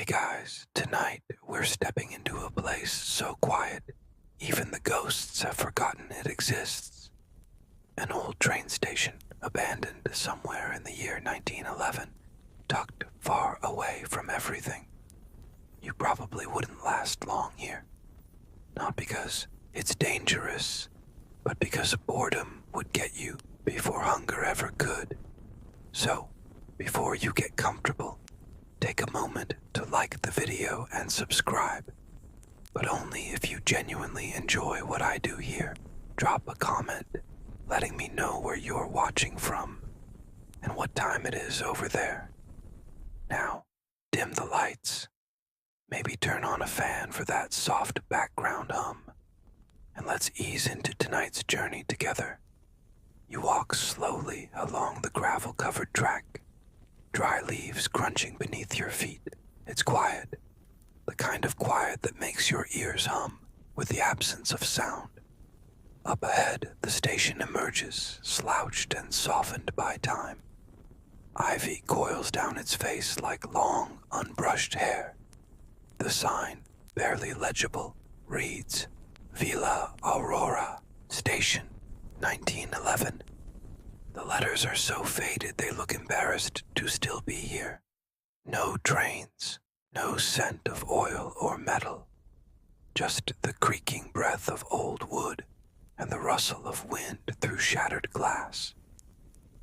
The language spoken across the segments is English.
Guys, tonight we're stepping into a place so quiet, even the ghosts have forgotten it exists. An old train station abandoned somewhere in the year 1911, tucked far away from everything. You probably wouldn't last long here. Not because it's dangerous, but because boredom would get you before hunger ever could. So, before you get comfortable, take a moment to like the video and subscribe. But only if you genuinely enjoy what I do here. Drop a comment letting me know where you're watching from and what time it is over there. Now, dim the lights. Maybe turn on a fan for that soft background hum. And let's ease into tonight's journey together. You walk slowly along the gravel-covered track, dry leaves crunching beneath your feet. It's quiet, the kind of quiet that makes your ears hum with the absence of sound. Up ahead, the station emerges, slouched and softened by time. Ivy coils down its face like long, unbrushed hair. The sign, barely legible, reads, Villa Aurora, Station, 1911. The letters are so faded they look embarrassed to still be here. No trains, no scent of oil or metal, just the creaking breath of old wood and the rustle of wind through shattered glass.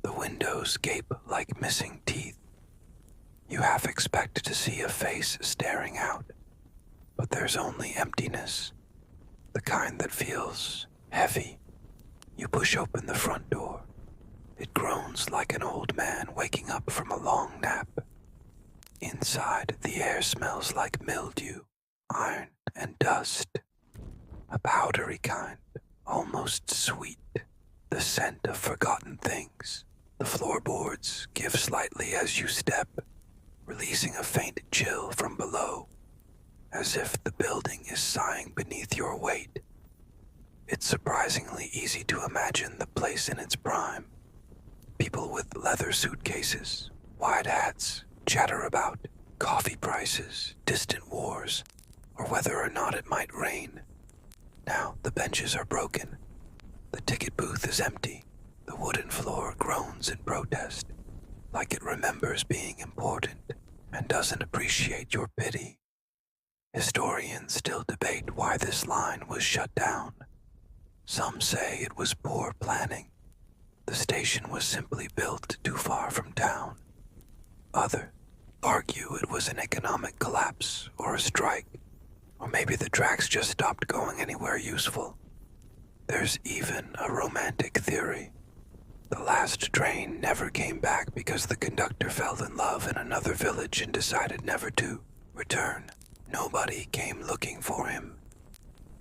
The windows gape like missing teeth. You half expect to see a face staring out, but there's only emptiness, the kind that feels heavy. You push open the front door. It groans like an old man waking up from a long nap. Inside, the air smells like mildew, iron, and dust. A powdery kind, almost sweet, the scent of forgotten things. The floorboards give slightly as you step, releasing a faint chill from below, as if the building is sighing beneath your weight. It's surprisingly easy to imagine the place in its prime. People with leather suitcases, wide hats, chatter about coffee prices, distant wars, or whether or not it might rain. Now the benches are broken. The ticket booth is empty. The wooden floor groans in protest, like it remembers being important and doesn't appreciate your pity. Historians still debate why this line was shut down. Some say it was poor planning. The station was simply built too far from town. Others argue it was an economic collapse or a strike, or maybe the tracks just stopped going anywhere useful. There's even a romantic theory. The last train never came back because the conductor fell in love in another village and decided never to return. Nobody came looking for him.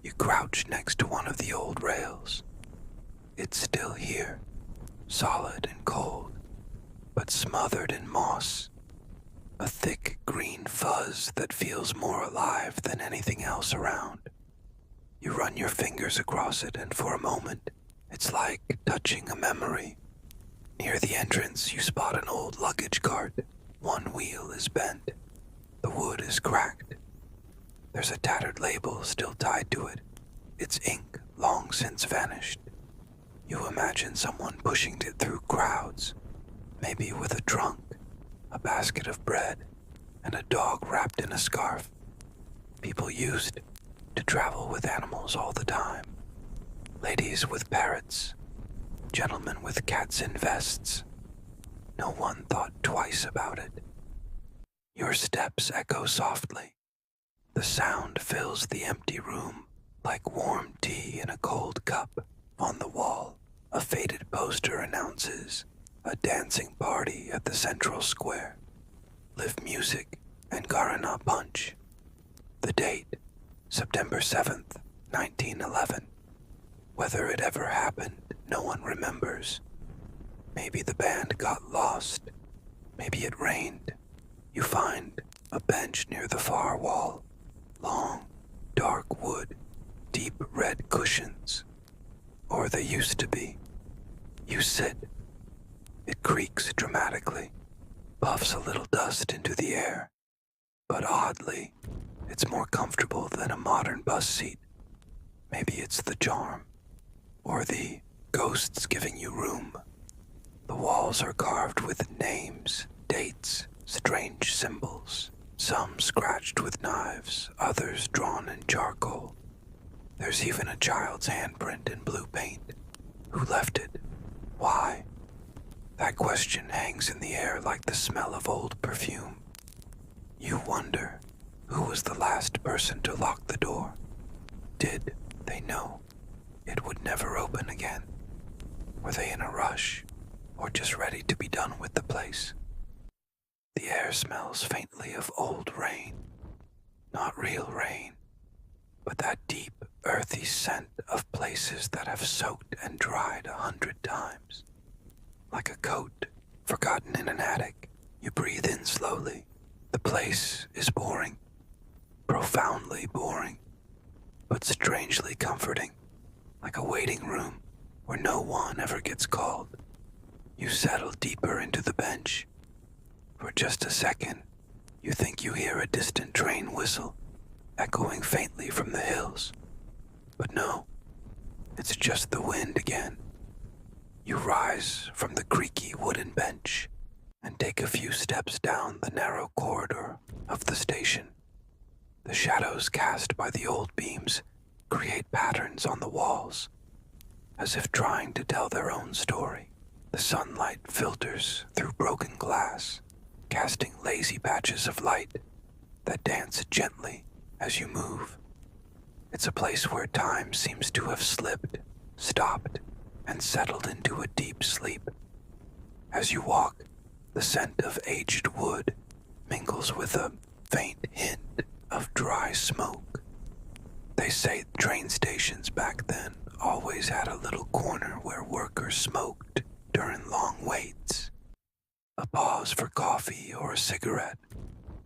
You crouch next to one of the old rails. It's still here, solid and cold, but smothered in moss. A thick green fuzz that feels more alive than anything else around. You run your fingers across it, and for a moment, it's like touching a memory. Near the entrance, you spot an old luggage cart. One wheel is bent. The wood is cracked. There's a tattered label still tied to it, its ink long since vanished. You imagine someone pushing it through crowds, maybe with a trunk, a basket of bread, and a dog wrapped in a scarf. People used to travel with animals all the time. Ladies with parrots, gentlemen with cats in vests. No one thought twice about it. Your steps echo softly. The sound fills the empty room like warm tea in a cold cup. On the wall, a faded poster announces a dancing party at the central square. Live music and Guaraná punch. The date, September 7th, 1911. Whether it ever happened, no one remembers. Maybe the band got lost. Maybe it rained. You find a bench near the far wall. Long, dark wood, deep red cushions. Or they used to be. You sit. It creaks dramatically, puffs a little dust into the air. But oddly, it's more comfortable than a modern bus seat. Maybe it's the charm, or the ghosts giving you room. The walls are carved with names, dates, strange symbols, some scratched with knives, others drawn in charcoal. There's even a child's handprint in blue paint. Who left it? Why? That question hangs in the air like the smell of old perfume. You wonder, who was the last person to lock the door? Did they know it would never open again? Were they in a rush, or just ready to be done with the place? The air smells faintly of old rain. Not real rain, but that deep, earthy scent of places that have soaked and dried 100 times. Like a coat forgotten in an attic, you breathe in slowly. The place is boring, profoundly boring, but strangely comforting, like a waiting room where no one ever gets called. You settle deeper into the bench. For just a second, you think you hear a distant train whistle, echoing faintly from the hills. But no, it's just the wind again. You rise from the creaky wooden bench and take a few steps down the narrow corridor of the station. The shadows cast by the old beams create patterns on the walls, as if trying to tell their own story. The sunlight filters through broken glass, casting lazy patches of light that dance gently as you move. It's a place where time seems to have slipped, stopped, and settled into a deep sleep. As you walk, the scent of aged wood mingles with a faint hint of dry smoke. They say train stations back then always had a little corner where workers smoked during long waits. A pause for coffee or a cigarette,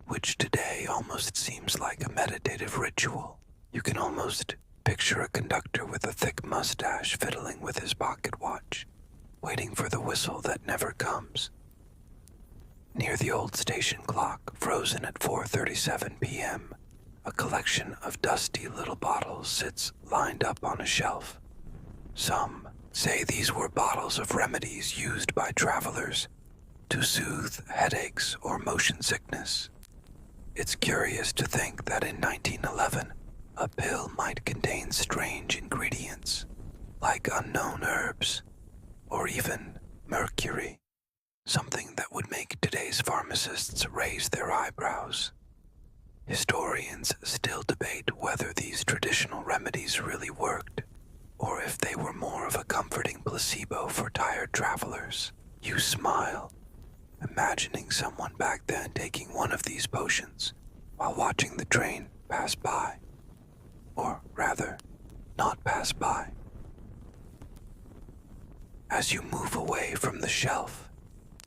which today almost seems like a meditative ritual. You can almost picture a conductor with a thick mustache fiddling with his pocket watch, waiting for the whistle that never comes. Near the old station clock, frozen at 4:37 p.m., a collection of dusty little bottles sits lined up on a shelf. Some say these were bottles of remedies used by travelers to soothe headaches or motion sickness. It's curious to think that in 1911, a pill might contain strange ingredients, like unknown herbs, or even mercury, something that would make today's pharmacists raise their eyebrows. Historians still debate whether these traditional remedies really worked, or if they were more of a comforting placebo for tired travelers. You smile, imagining someone back then taking one of these potions while watching the train pass by. Or rather, not pass by. As you move away from the shelf,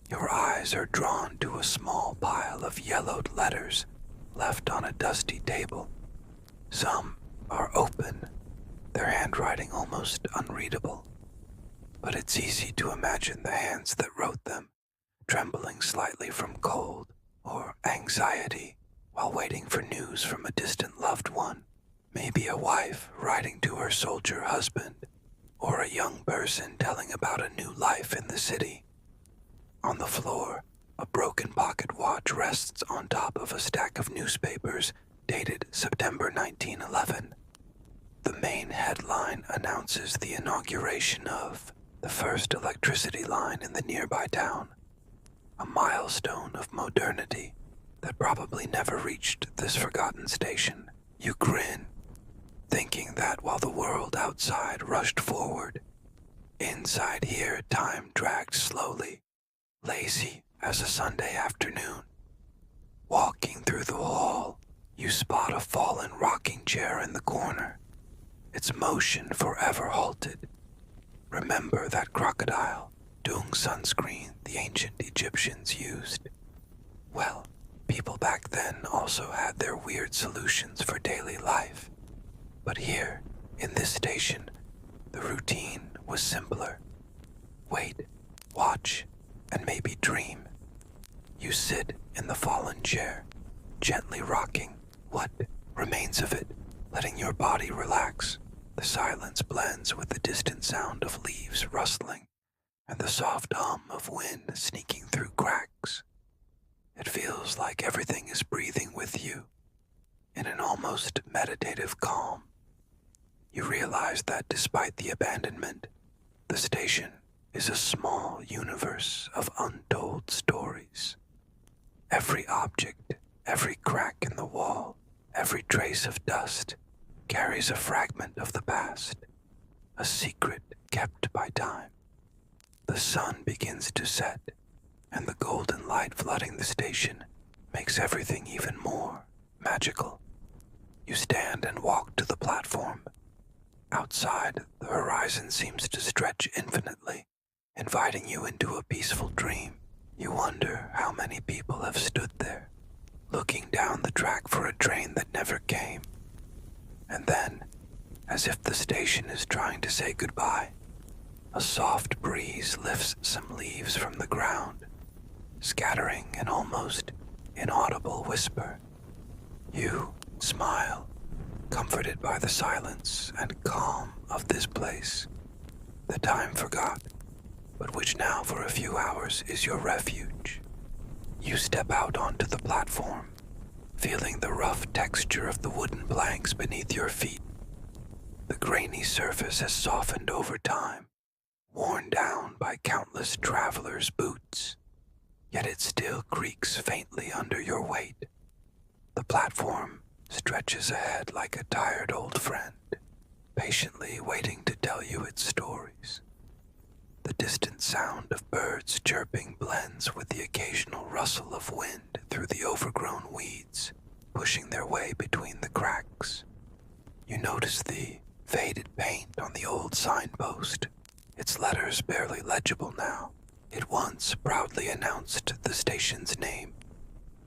your eyes are drawn to a small pile of yellowed letters left on a dusty table. Some are open, their handwriting almost unreadable, but it's easy to imagine the hands that wrote them trembling slightly from cold or anxiety while waiting for news from a distant loved one. Maybe a wife writing to her soldier husband, or a young person telling about a new life in the city. On the floor, a broken pocket watch rests on top of a stack of newspapers dated September 1911. The main headline announces the inauguration of the first electricity line in the nearby town, a milestone of modernity that probably never reached this forgotten station. You grin, thinking that while the world outside rushed forward, inside here time dragged slowly, lazy as a Sunday afternoon. Walking through the hall, you spot a fallen rocking chair in the corner, its motion forever halted. Remember that crocodile, dung sunscreen the ancient Egyptians used? Well, people back then also had their weird solutions for daily life. But here, in this station, the routine was simpler. Wait, watch, and maybe dream. You sit in the fallen chair, gently rocking what remains of it, letting your body relax. The silence blends with the distant sound of leaves rustling and the soft hum of wind sneaking through cracks. It feels like everything is breathing with you in an almost meditative calm. You realize that despite the abandonment, the station is a small universe of untold stories. Every object, every crack in the wall, every trace of dust carries a fragment of the past, a secret kept by time. The sun begins to set, and the golden light flooding the station makes everything even more magical. You stand and walk to the platform. Outside, the horizon seems to stretch infinitely, inviting you into a peaceful dream. You wonder how many people have stood there, looking down the track for a train that never came. And then, as if the station is trying to say goodbye, a soft breeze lifts some leaves from the ground, scattering an almost inaudible whisper. You smile, comforted by the silence and calm of this place, the time forgot, but which now for a few hours is your refuge. You step out onto the platform, feeling the rough texture of the wooden planks beneath your feet. The grainy surface has softened over time, worn down by countless travelers' boots, yet it still creaks faintly under your weight. The platform stretches ahead like a tired old friend, patiently waiting to tell you its stories. The distant sound of birds chirping blends with the occasional rustle of wind through the overgrown weeds, pushing their way between the cracks. You notice the faded paint on the old signpost, its letters barely legible now. It once proudly announced the station's name,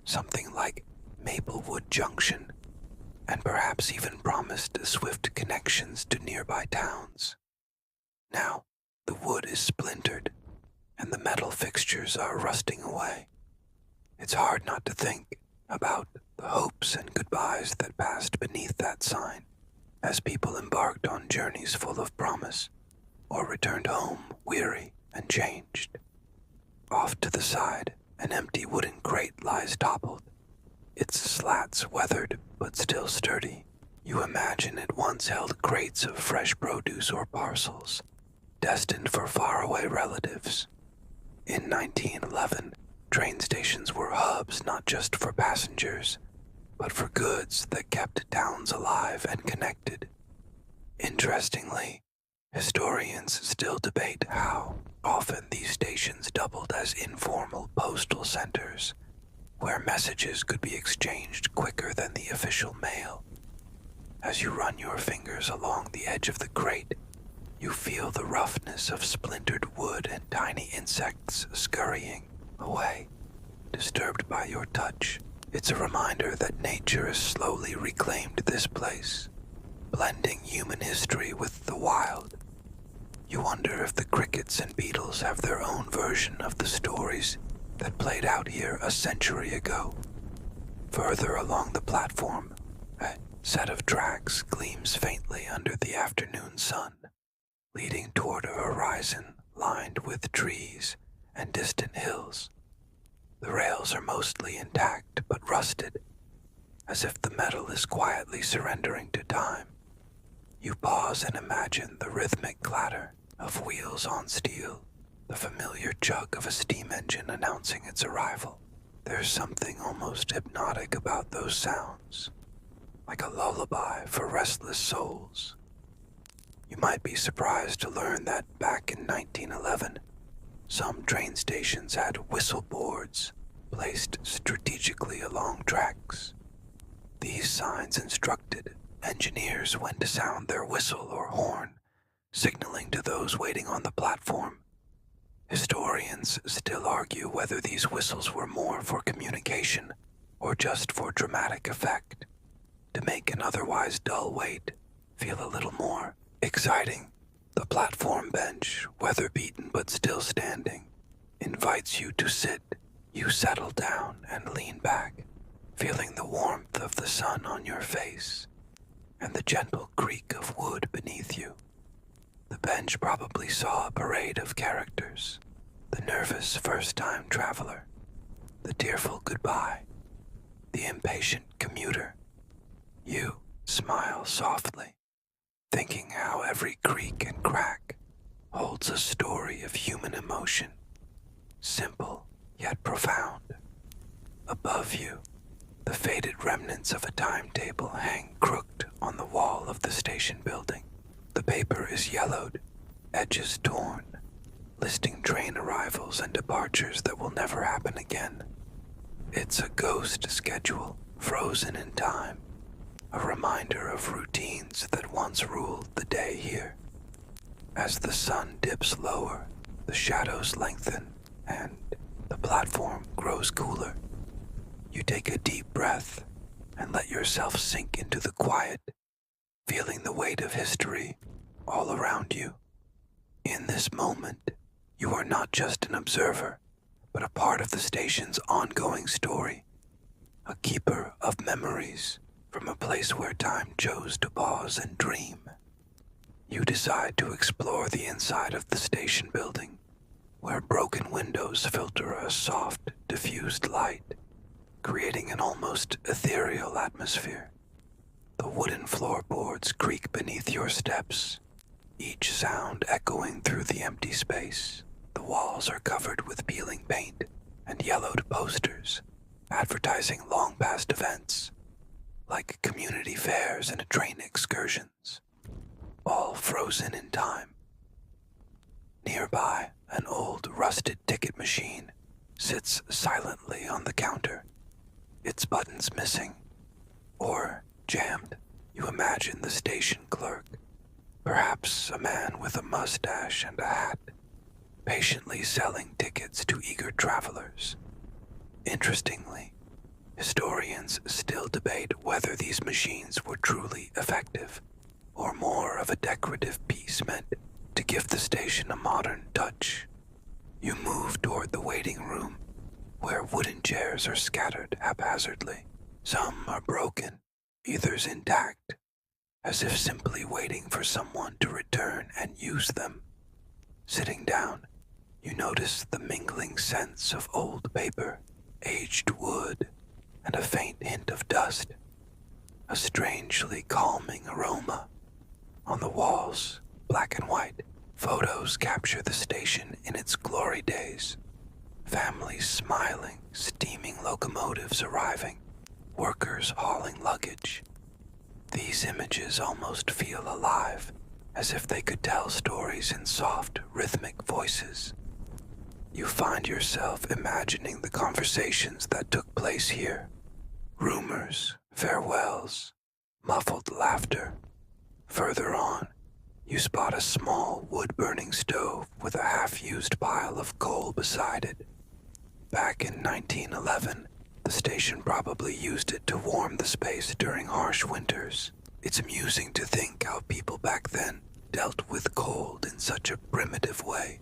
something like Maplewood Junction, and perhaps even promised swift connections to nearby towns. Now, the wood is splintered, and the metal fixtures are rusting away. It's hard not to think about the hopes and goodbyes that passed beneath that sign, as people embarked on journeys full of promise, or returned home weary and changed. Off to the side, an empty wooden crate lies toppled, its slats weathered but still sturdy. You imagine it once held crates of fresh produce or parcels, destined for faraway relatives. In 1911, train stations were hubs not just for passengers, but for goods that kept towns alive and connected. Interestingly, historians still debate how often these stations doubled as informal postal centers, where messages could be exchanged quicker than the official mail. As you run your fingers along the edge of the crate, you feel the roughness of splintered wood and tiny insects scurrying away, disturbed by your touch. It's a reminder that nature has slowly reclaimed this place, blending human history with the wild. You wonder if the crickets and beetles have their own version of the stories that played out here a century ago. Further along the platform, a set of tracks gleams faintly under the afternoon sun, leading toward a horizon lined with trees and distant hills. The rails are mostly intact but rusted, as if the metal is quietly surrendering to time. You pause and imagine the rhythmic clatter of wheels on steel, the familiar chug of a steam engine announcing its arrival. There's something almost hypnotic about those sounds, like a lullaby for restless souls. You might be surprised to learn that back in 1911, some train stations had whistle boards placed strategically along tracks. These signs instructed engineers when to sound their whistle or horn, signaling to those waiting on the platform. Historians still argue whether these whistles were more for communication or just for dramatic effect, to make an otherwise dull wait feel a little more exciting. The platform bench, weather-beaten but still standing, invites you to sit. You settle down and lean back, feeling the warmth of the sun on your face and the gentle creak of wood beneath you. The bench probably saw a parade of characters: the nervous first-time traveler, the tearful goodbye, the impatient commuter. You smile softly, thinking how every creak and crack holds a story of human emotion, simple yet profound. Above you, the faded remnants of a timetable hang crooked on the wall of the station building. The paper is yellowed, edges torn, listing train arrivals and departures that will never happen again. It's a ghost schedule, frozen in time, a reminder of routines that once ruled the day here. As the sun dips lower, the shadows lengthen, and the platform grows cooler. You take a deep breath and let yourself sink into the quiet, feeling the weight of history all around you. In this moment, you are not just an observer, but a part of the station's ongoing story, a keeper of memories from a place where time chose to pause and dream. You decide to explore the inside of the station building, where broken windows filter a soft, diffused light, creating an almost ethereal atmosphere. The wooden floorboards creak beneath your steps, each sound echoing through the empty space. The walls are covered with peeling paint and yellowed posters, advertising long-past events, like community fairs and train excursions, all frozen in time. Nearby, an old rusted ticket machine sits silently on the counter, its buttons missing, or jammed. You imagine the station clerk, perhaps a man with a mustache and a hat, patiently selling tickets to eager travelers. Interestingly, historians still debate whether these machines were truly effective, or more of a decorative piece meant to give the station a modern touch. You move toward the waiting room, where wooden chairs are scattered haphazardly. Some are broken, others intact, as if simply waiting for someone to return and use them. Sitting down, you notice the mingling scents of old paper, aged wood, and a faint hint of dust, a strangely calming aroma. On the walls, black and white, photos capture the station in its glory days. Families smiling, steaming locomotives arriving, workers hauling luggage. These images almost feel alive, as if they could tell stories in soft, rhythmic voices. You find yourself imagining the conversations that took place here. Rumors, farewells, muffled laughter. Further on, you spot a small wood-burning stove with a half-used pile of coal beside it. Back in 1911, the station probably used it to warm the space during harsh winters. It's amusing to think how people back then dealt with cold in such a primitive way,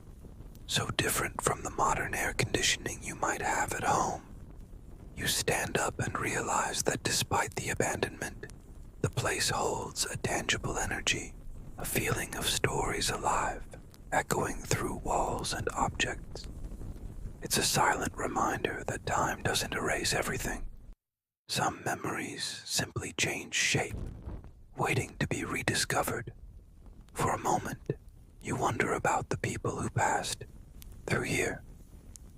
so different from the modern air conditioning you might have at home. You stand up and realize that despite the abandonment, the place holds a tangible energy, a feeling of stories alive, echoing through walls and objects. It's a silent reminder that time doesn't erase everything. Some memories simply change shape, waiting to be rediscovered. For a moment, you wonder about the people who passed through here.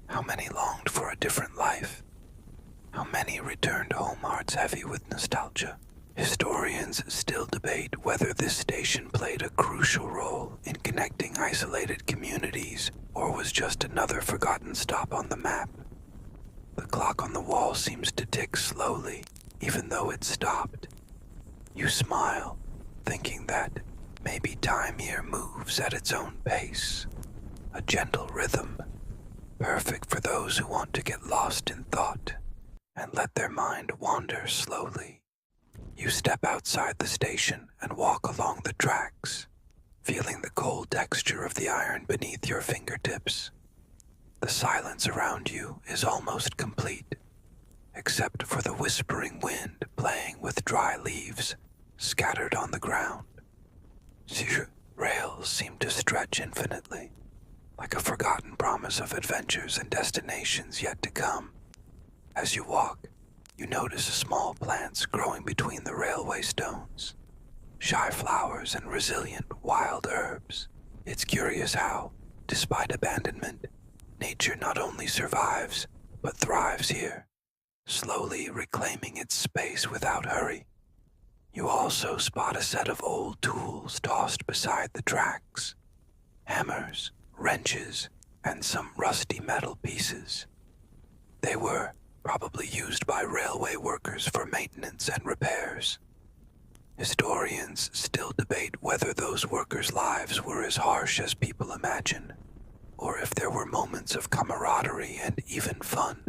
How many longed for a different life? How many returned home hearts heavy with nostalgia? Historians still debate whether this station played a crucial role in connecting isolated communities or was just another forgotten stop on the map. The clock on the wall seems to tick slowly, even though it stopped. You smile, thinking that maybe time here moves at its own pace, a gentle rhythm, perfect for those who want to get lost in thought and let their mind wander slowly. You step outside the station and walk along the tracks, feeling the cold texture of the iron beneath your fingertips. The silence around you is almost complete. except for the whispering wind playing with dry leaves scattered on the ground. The rails seemed to stretch infinitely, like a forgotten promise of adventures and destinations yet to come. As you walk, you notice small plants growing between the railway stones, shy flowers and resilient wild herbs. It's curious how, despite abandonment, nature not only survives, but thrives here, slowly reclaiming its space without hurry. You also spot a set of old tools tossed beside the tracks: hammers, wrenches, and some rusty metal pieces. They were probably used by railway workers for maintenance and repairs. Historians still debate whether those workers' lives were as harsh as people imagine, or if there were moments of camaraderie and even fun,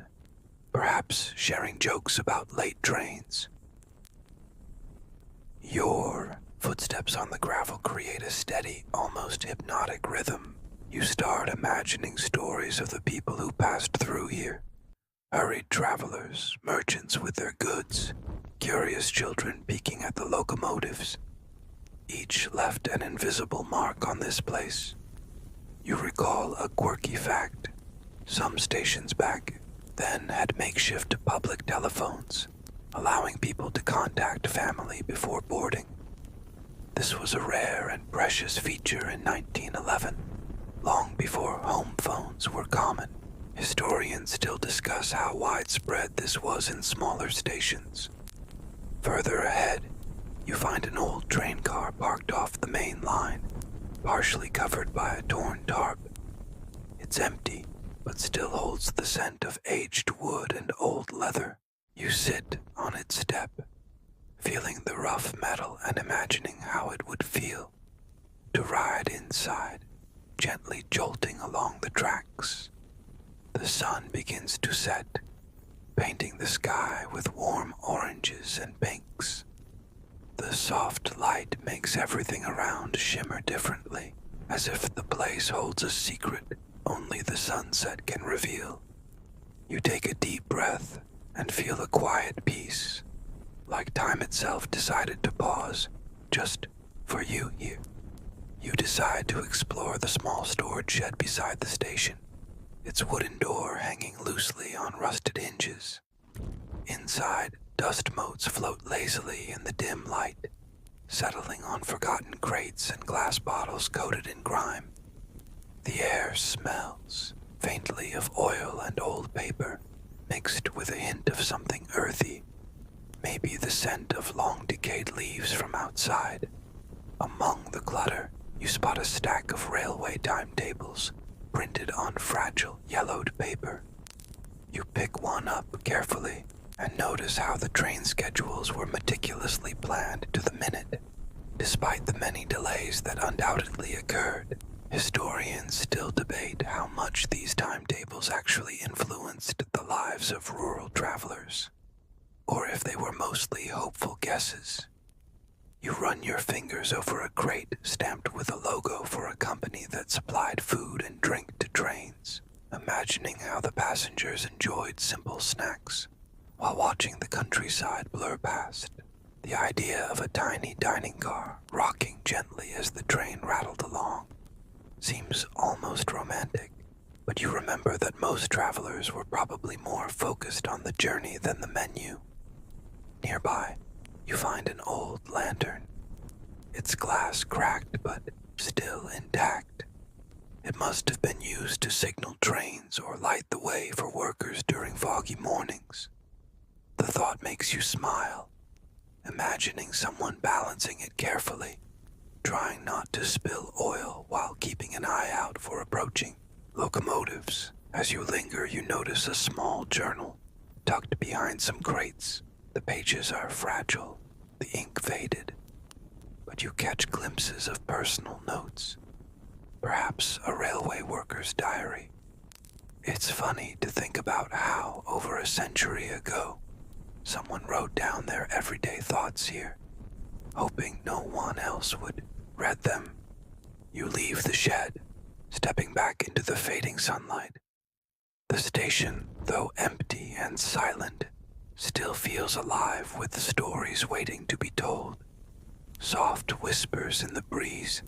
perhaps sharing jokes about late trains. Your footsteps on the gravel create a steady, almost hypnotic rhythm. You start imagining stories of the people who passed through here: hurried travelers, merchants with their goods, curious children peeking at the locomotives. Each left an invisible mark on this place. You recall a quirky fact: some stations back then had makeshift public telephones, allowing people to contact family before boarding. This was a rare and precious feature in 1911, long before home phones were common. Historians still discuss how widespread this was in smaller stations. Further ahead, you find an old train car parked off the main line, partially covered by a torn tarp. It's empty, but still holds the scent of aged wood and old leather. You sit on its step, feeling the rough metal and imagining how it would feel to ride inside, gently jolting along the tracks. The sun begins to set, painting the sky with warm oranges and pinks. The soft light makes everything around shimmer differently, as if the place holds a secret only the sunset can reveal. You take a deep breath and feel a quiet peace, like time itself decided to pause just for you here. You decide to explore the small storage shed beside the station, its wooden door hanging loosely on rusted hinges. Inside, dust motes float lazily in the dim light, settling on forgotten crates and glass bottles coated in grime. The air smells faintly of oil and old paper, mixed with a hint of something earthy, maybe the scent of long-decayed leaves from outside. Among the clutter, you spot a stack of railway timetables printed on fragile, yellowed paper. You pick one up carefully and notice how the train schedules were meticulously planned to the minute. Despite the many delays that undoubtedly occurred, historians still debate how much these timetables actually influenced the lives of rural travelers, or if they were mostly hopeful guesses. You run your fingers over a crate stamped with a logo for a company that supplied food and drink to trains, imagining how the passengers enjoyed simple snacks while watching the countryside blur past. The idea of a tiny dining car rocking gently as the train rattled along seems almost romantic, but you remember that most travelers were probably more focused on the journey than the menu. Nearby, you find an old lantern, its glass cracked but still intact. It must have been used to signal trains or light the way for workers during foggy mornings. The thought makes you smile, imagining someone balancing it carefully, trying not to spill oil while keeping an eye out for approaching locomotives. As you linger, you notice a small journal tucked behind some crates. The pages are fragile, the ink faded, but you catch glimpses of personal notes, perhaps a railway worker's diary. It's funny to think about how, over a century ago, someone wrote down their everyday thoughts here, hoping no one else would read them. You leave the shed, stepping back into the fading sunlight. The station, though empty and silent, still feels alive with stories waiting to be told. Soft whispers in the breeze,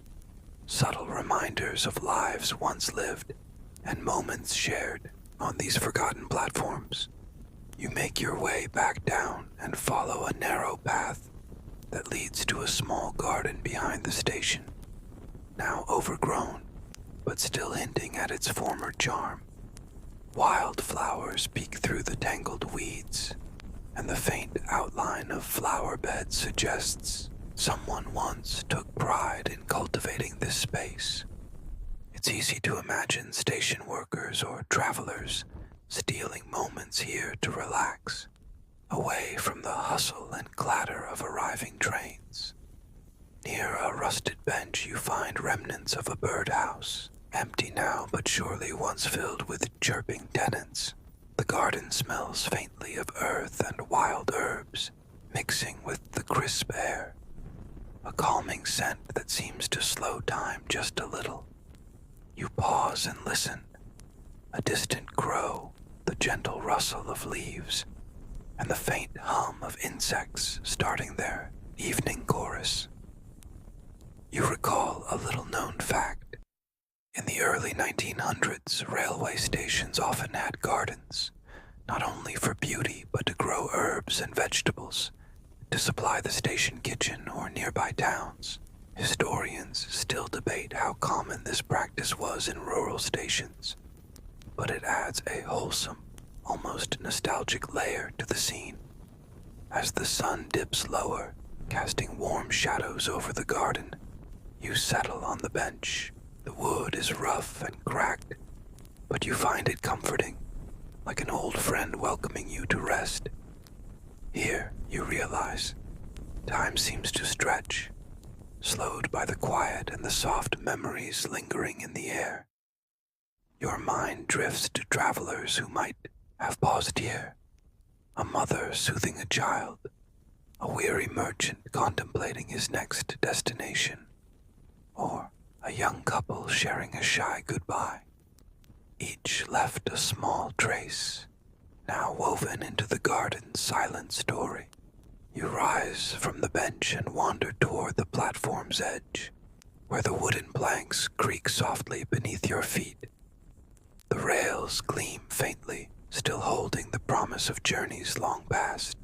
subtle reminders of lives once lived and moments shared on these forgotten platforms. You make your way back down and follow a narrow path that leads to a small garden behind the station, now overgrown, but still hinting at its former charm. Wild flowers peek through the tangled weeds, and the faint outline of flower beds suggests someone once took pride in cultivating this space. It's easy to imagine station workers or travelers stealing moments here to relax, away from the hustle and clatter of arriving trains. Near a rusted bench you find remnants of a birdhouse, empty now but surely once filled with chirping tenants. The garden smells faintly of earth and wild herbs, mixing with the crisp air, a calming scent that seems to slow time just a little. You pause and listen, a distant crow, the gentle rustle of leaves, and the faint hum of insects starting their evening chorus. You recall a little-known fact. In the early 1900s, railway stations often had gardens, not only for beauty but to grow herbs and vegetables, to supply the station kitchen or nearby towns. Historians still debate how common this practice was in rural stations, but it adds a wholesome, almost nostalgic layer to the scene. As the sun dips lower, casting warm shadows over the garden, you settle on the bench. The wood is rough and cracked, but you find it comforting, like an old friend welcoming you to rest. Here, you realize, time seems to stretch, slowed by the quiet and the soft memories lingering in the air. Your mind drifts to travelers who might have paused here, a mother soothing a child, a weary merchant contemplating his next destination, or a young couple sharing a shy goodbye. Each left a small trace, now woven into the garden's silent story. You rise from the bench and wander toward the platform's edge, where the wooden planks creak softly beneath your feet. The rails gleam faintly, still holding the promise of journeys long past.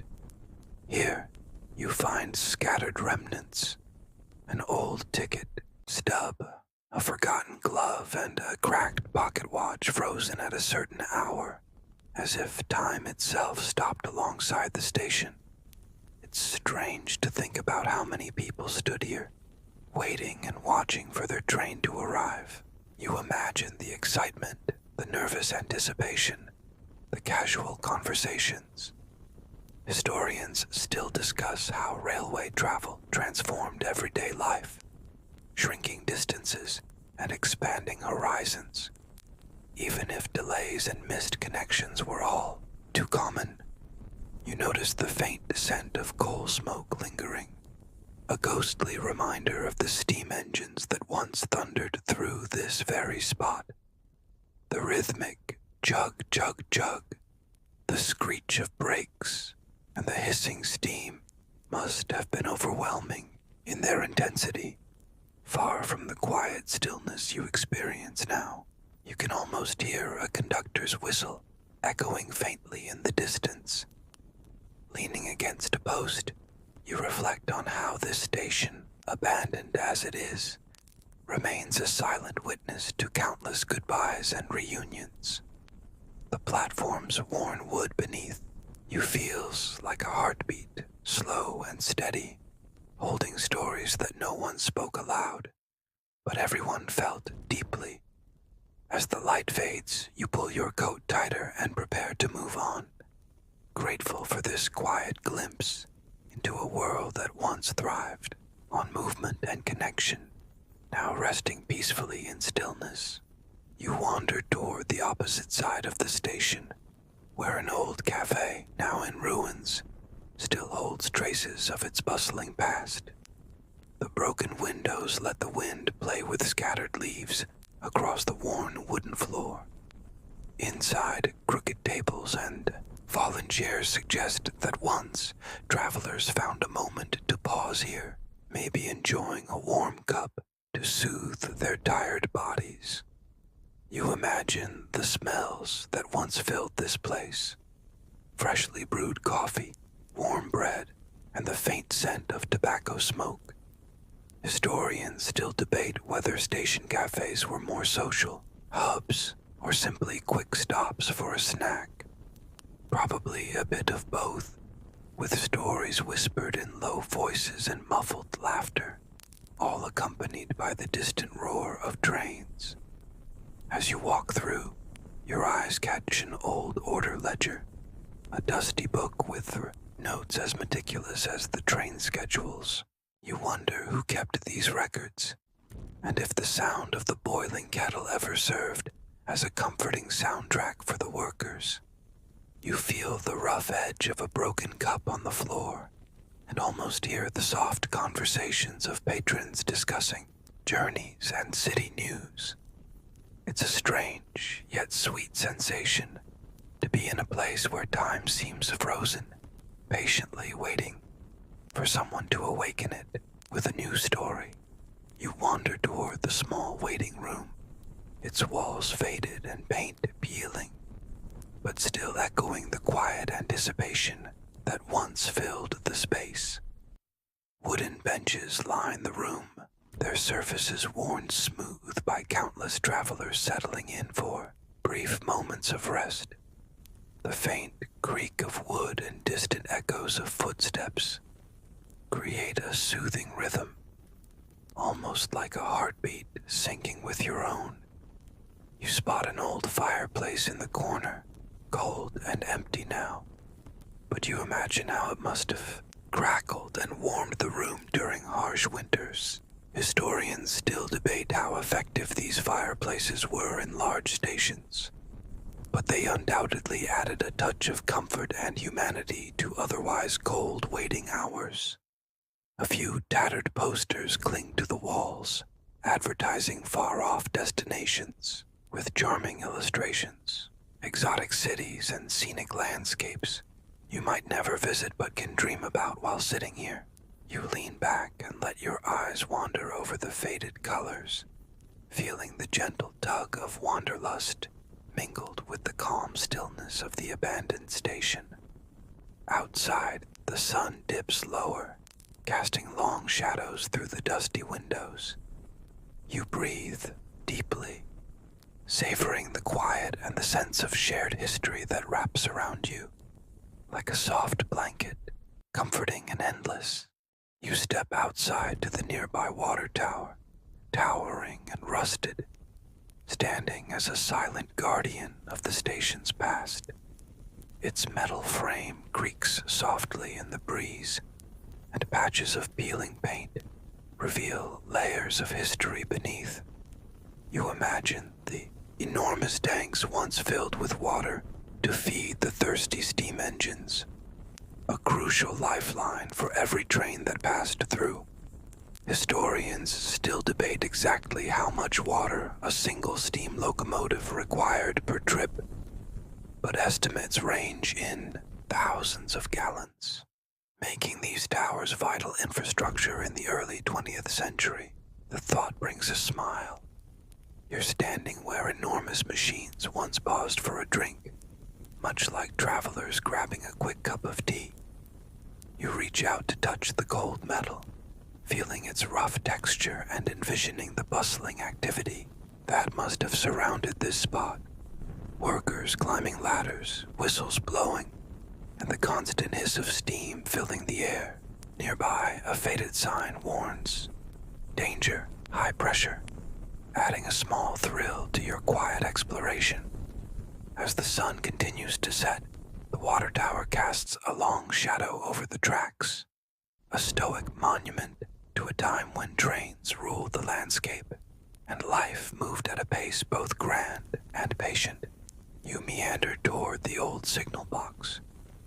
Here, you find scattered remnants, an old ticket stub, a forgotten glove, and a cracked pocket watch frozen at a certain hour, as if time itself stopped alongside the station. It's strange to think about how many people stood here, waiting and watching for their train to arrive. You imagine the excitement, the nervous anticipation, the casual conversations. Historians still discuss how railway travel transformed everyday life, shrinking distances and expanding horizons, even if delays and missed connections were all too common. You notice the faint scent of coal smoke lingering, a ghostly reminder of the steam engines that once thundered through this very spot. The rhythmic chug, chug, chug, the screech of brakes, and the hissing steam must have been overwhelming in their intensity. Far from the quiet stillness you experience now, you can almost hear a conductor's whistle echoing faintly in the distance. Leaning against a post, you reflect on how this station, abandoned as it is, remains a silent witness to countless goodbyes and reunions. The platform's worn wood beneath you feels like a heartbeat, slow and steady, holding stories that no one spoke aloud, but everyone felt deeply. As the light fades, you pull your coat tighter and prepare to move on, grateful for this quiet glimpse into a world that once thrived on movement and connection, now resting peacefully in stillness. You wander toward the opposite side of the station, where an old cafe, now in ruins, still holds traces of its bustling past. The broken windows let the wind play with scattered leaves across the worn wooden floor. Inside, crooked tables and Volunteers suggest that once travelers found a moment to pause here, maybe enjoying a warm cup to soothe their tired bodies. You imagine the smells that once filled this place: freshly brewed coffee, warm bread, and the faint scent of tobacco smoke. Historians still debate whether station cafes were more social hubs or simply quick stops for a snack. Probably a bit of both, with stories whispered in low voices and muffled laughter, all accompanied by the distant roar of trains. As you walk through, your eyes catch an old order ledger, a dusty book with notes as meticulous as the train schedules. You wonder who kept these records, and if the sound of the boiling kettle ever served as a comforting soundtrack for the workers. You feel the rough edge of a broken cup on the floor, and almost hear the soft conversations of patrons discussing journeys and city news. It's a strange, yet sweet sensation to be in a place where time seems frozen, patiently waiting for someone to awaken it with a new story. You wander toward the small waiting room, its walls faded and paint peeling, but still echoing the quiet anticipation that once filled the space. Wooden benches line the room, their surfaces worn smooth by countless travelers settling in for brief moments of rest. The faint creak of wood and distant echoes of footsteps create a soothing rhythm, almost like a heartbeat syncing with your own. You spot an old fireplace in the corner, cold and empty now, but you imagine how it must have crackled and warmed the room during harsh winters. Historians still debate how effective these fireplaces were in large stations, but they undoubtedly added a touch of comfort and humanity to otherwise cold waiting hours. A few tattered posters cling to the walls, advertising far-off destinations with charming illustrations, exotic cities and scenic landscapes you might never visit but can dream about while sitting here. You lean back and let your eyes wander over the faded colors, feeling the gentle tug of wanderlust mingled with the calm stillness of the abandoned station. Outside, the sun dips lower, casting long shadows through the dusty windows. You breathe deeply, savoring the quiet and the sense of shared history that wraps around you, like a soft blanket, comforting and endless. You step outside to the nearby water tower, towering and rusted, standing as a silent guardian of the station's past. Its metal frame creaks softly in the breeze, and patches of peeling paint reveal layers of history beneath. You imagine the enormous tanks once filled with water to feed the thirsty steam engines, a crucial lifeline for every train that passed through. Historians still debate exactly how much water a single steam locomotive required per trip, but estimates range in thousands of gallons, making these towers vital infrastructure in the early 20th century. The thought brings a smile. You're standing where enormous machines once paused for a drink, much like travelers grabbing a quick cup of tea. You reach out to touch the cold metal, feeling its rough texture and envisioning the bustling activity that must have surrounded this spot. Workers climbing ladders, whistles blowing, and the constant hiss of steam filling the air. Nearby, a faded sign warns, "Danger, high pressure," adding a small thrill to your quiet exploration. As the sun continues to set, the water tower casts a long shadow over the tracks, a stoic monument to a time when trains ruled the landscape, and life moved at a pace both grand and patient. You meander toward the old signal box,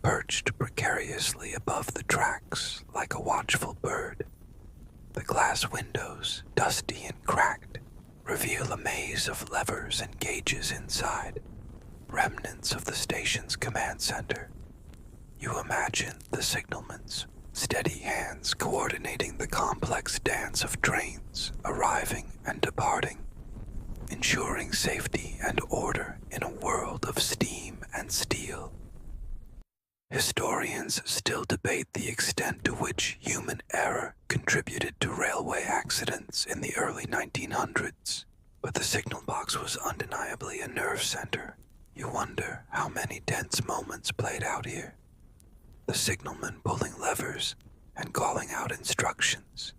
perched precariously above the tracks like a watchful bird. The glass windows, dusty and cracked, reveal a maze of levers and gauges inside, remnants of the station's command center, You imagine the signalman's steady hands coordinating the complex dance of trains arriving and departing, ensuring safety and order in a world of steam and steel. Historians still debate the extent to which human error contributed to railway accidents in the early 1900s, but the signal box was undeniably a nerve center. You wonder how many tense moments played out here. The signalman pulling levers and calling out instructions,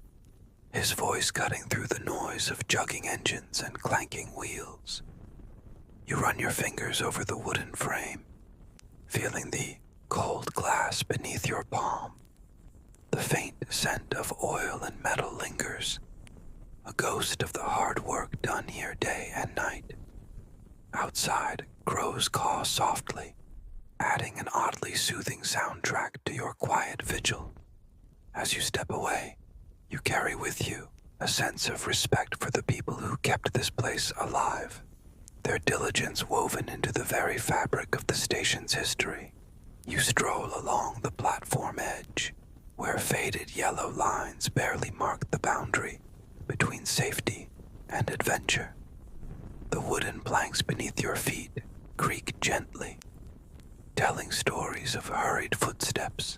his voice cutting through the noise of chugging engines and clanking wheels. You run your fingers over the wooden frame, feeling the cold glass beneath your palm. The faint scent of oil and metal lingers, a ghost of the hard work done here day and night. Outside, crows caw softly, adding an oddly soothing soundtrack to your quiet vigil. As you step away, you carry with you a sense of respect for the people who kept this place alive, their diligence woven into the very fabric of the station's history. You stroll along the platform edge, where faded yellow lines barely mark the boundary between safety and adventure. The wooden planks beneath your feet creak gently, telling stories of hurried footsteps,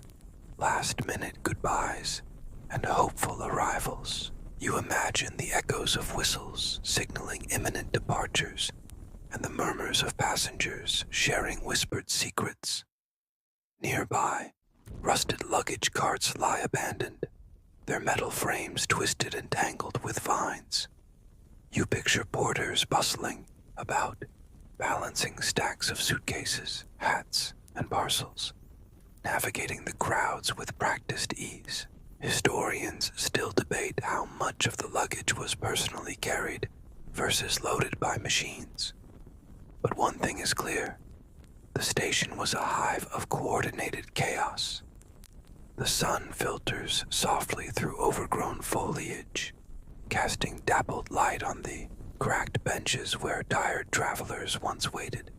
last-minute goodbyes, and hopeful arrivals. You imagine the echoes of whistles signaling imminent departures and the murmurs of passengers sharing whispered secrets. Nearby, rusted luggage carts lie abandoned, their metal frames twisted and tangled with vines. You picture porters bustling about, balancing stacks of suitcases, hats, and parcels, navigating the crowds with practiced ease. Historians still debate how much of the luggage was personally carried versus loaded by machines. But one thing is clear. The station was a hive of coordinated chaos. The sun filters softly through overgrown foliage, casting dappled light on the cracked benches where tired travelers once waited.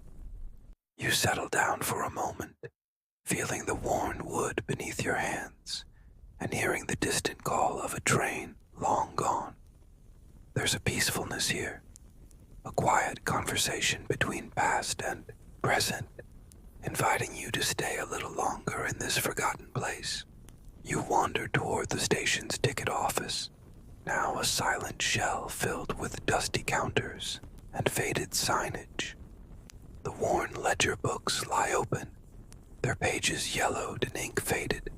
You settle down for a moment, feeling the worn wood beneath your hands and hearing the distant call of a train long gone. There's a peacefulness here, a quiet conversation between past and present, inviting you to stay a little longer in this forgotten place. You wander toward the station's ticket office, now a silent shell filled with dusty counters and faded signage. The worn ledger books lie open, their pages yellowed and ink faded,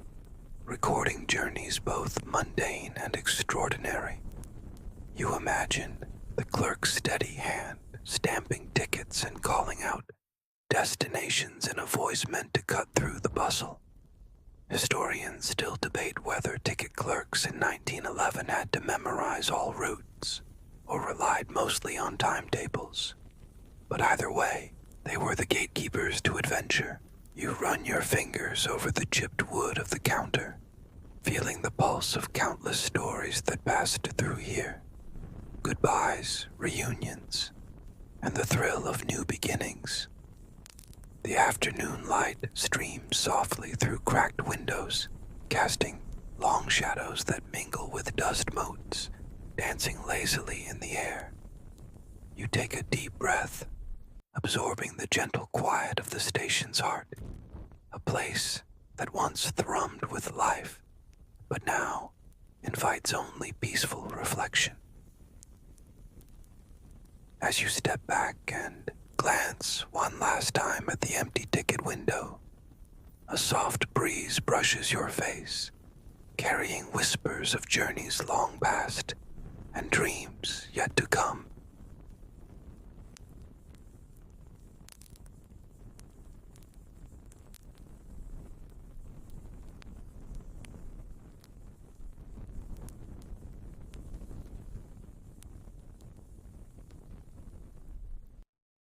recording journeys both mundane and extraordinary. You imagine the clerk's steady hand stamping tickets and calling out destinations in a voice meant to cut through the bustle. Historians still debate whether ticket clerks in 1911 had to memorize all routes or relied mostly on timetables. But either way, they were the gatekeepers to adventure. You run your fingers over the chipped wood of the counter, feeling the pulse of countless stories that passed through here. Goodbyes, reunions, and the thrill of new beginnings. The afternoon light streams softly through cracked windows, casting long shadows that mingle with dust motes, dancing lazily in the air. You take a deep breath, absorbing the gentle quiet of the station's heart, a place that once thrummed with life, but now invites only peaceful reflection. As you step back and glance one last time at the empty ticket window, a soft breeze brushes your face, carrying whispers of journeys long past and dreams yet to come.